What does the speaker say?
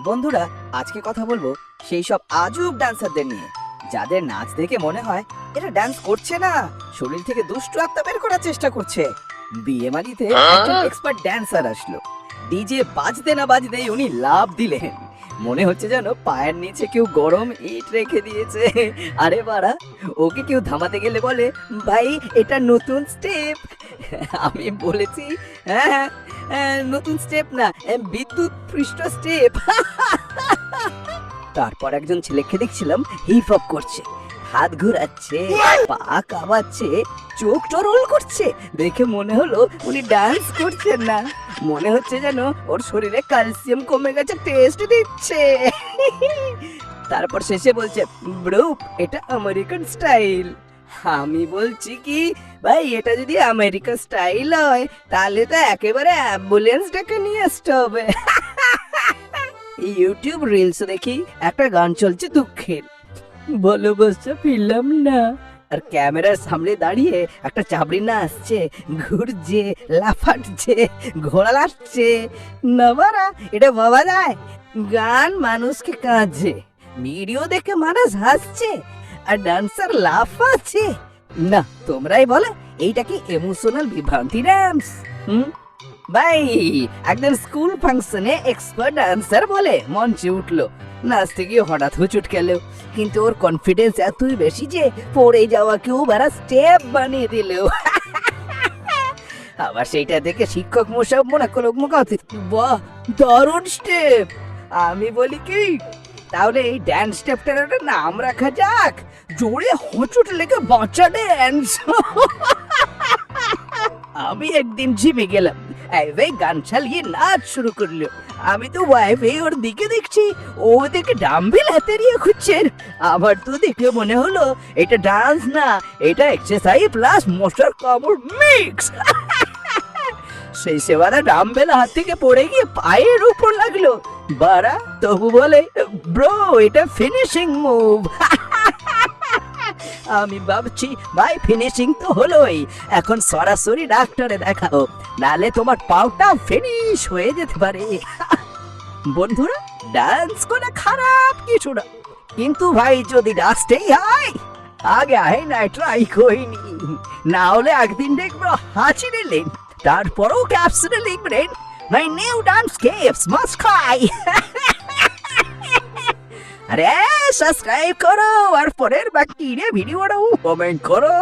বন্ধুরা, আজকে কথা বলবো সেই সব আজব ডান্সারদের নিয়ে যাদের নাচ দেখে মনে হয় এরা ডান্স করছে না, শরীর থেকে দুষ্টু আত্মা বের করার চেষ্টা করছে। বিয়ে বাড়িতে একজন এক্সপার্ট ড্যান্সার আসলো। ডিজে বাজতে না বাজতেই উনি লাফ দিলেন, মনে হচ্ছে যেন পায়ের নিচে কেউ গরম ইট রেখে দিয়েছে। আরে বাড়া, ওকে কেউ থামাতে গেলে বলে, ভাই এটা নতুন স্টেপ। আমি বলেছি, হ্যাঁ নতুন স্টেপ না, বিদ্যুৎ পৃষ্ঠ স্টেপ। তারপর একজন ছেলেকে দেখছিলাম হিপ হপ করছে, হাত ঘোরাচ্ছে, পা কাঁপাচ্ছে, চোখ টরল করছে। দেখে মনে হলো উনি ডান্স করছেন না, মনে হচ্ছে যেন ওর শরীরে ক্যালসিয়াম কমে গেছে, টেস্ট দিচ্ছে। তারপর শেষে বলছে, ব্রো এটা আমেরিকান স্টাইল। আমি বলছি কি, ভাই এটা যদি আমেরিকান স্টাইল হয় তাহলে তো একেবারে অ্যাম্বুলেন্স ডেকে নিয়ে আসতে হবে। ইউটিউব রিলস দেখি একটা গান চলছে দুঃখের, ভালোবাসা ফিরলাম না, আর ক্যামেরার সামনে দাঁড়িয়ে একটা চাবড়ি না আসছে, ঘুরছে, লাফাচ্ছে, ঘোড়া লাফছে। না বাড়া, এটা ভাবা যায়? গান মানুষকে কাঁদছে, ভিডিও দেখে মানুষ হাসছে, আর ডান্সার লাফাচ্ছে। না তোমরাই বলে এইটা কি ইমোশনাল বিভ্রান্তি ডান্স? ভাই একদিন স্কুল ফাংশনে এক্সপার্ট ডান্সার বলে মঞ্চে উঠলো, নাচতে গিয়ে হঠাৎ হুচুট খেলো, কিন্তু ওর কনফিডেন্স এতই বেশি যে পড়ে যাওয়াকেও বারা স্টেপ বানিয়ে দিল। আবার সেইটা দেখে শিক্ষক মশাই মনে করলো, বাহ দারুণ স্টেপ। আমি বলি কি, তাহলে এই ড্যান্স স্টেপটার একটা নাম রাখা যাক, জোরে হোঁচট লেগে বাঁচা ড্যান্স। আমি একদিন জিমে গেলাম, ভাই গান চালিয়ে নাচ শুরু করলো। আমি তো ওয়াইফে ওর দিকে দেখছি, ও দেখে ডাম্বেল হাতে নিয়ে খুঁজছেন। আবার তো দেখে মনে হলো এটা ডান্স না, এটা এক্সারসাইজ প্লাস মশার কামড় মিক্স। সেই সেবারা ডাম্বেল হাত থেকে পড়ে গিয়ে পায়ের উপর লাগলো। বাড়া তবু বলে, ব্রো এটা ফিনিশিং মুভ। আমি ভাবছি ভাই ফিনিশিং তো হলোই, এখন সরাসরি ডাক্তারে দেখাও, নালে তোমার পাউটা ফিনিশ হয়ে যেতে পারে। বন্ধুরা, ডান্স করে খারাপ কিছু না, কিন্তু ভাই যদি ডান্সটাই হয় আগে আয় না ট্রাই করিনি, না হলে একদিন দেখবো হাঁচি নিলেন, তারপরেও ক্যাপশনে লিখবেন my new dance capes must try. আরে সাবস্ক্রাইব করো আর পরের বাকি ভিডিওটাও কমেন্ট করো।